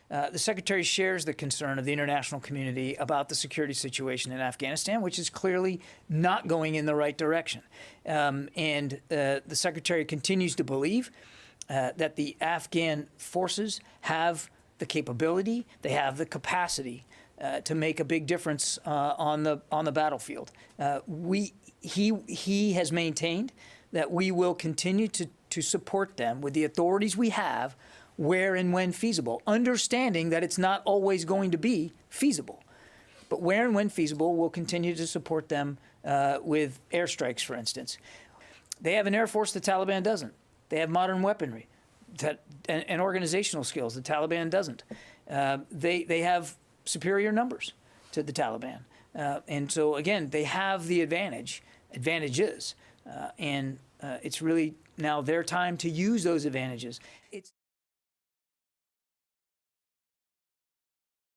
The Secretary shares the concern of the international community about the security situation in Afghanistan, which is clearly not going in the right direction. And the Secretary continues to believe that the Afghan forces have the capability, they have the capacity to make a big difference on the battlefield. He has maintained that we will continue to support them with the authorities we have where and when feasible, understanding that it's not always going to be feasible. But where and when feasible, we'll continue to support them with airstrikes, for instance. They have an air force the Taliban doesn't. They have modern weaponry and organizational skills the Taliban doesn't. They have superior numbers to the Taliban. And so, again, they have the advantages. And it's really now their time to use those advantages.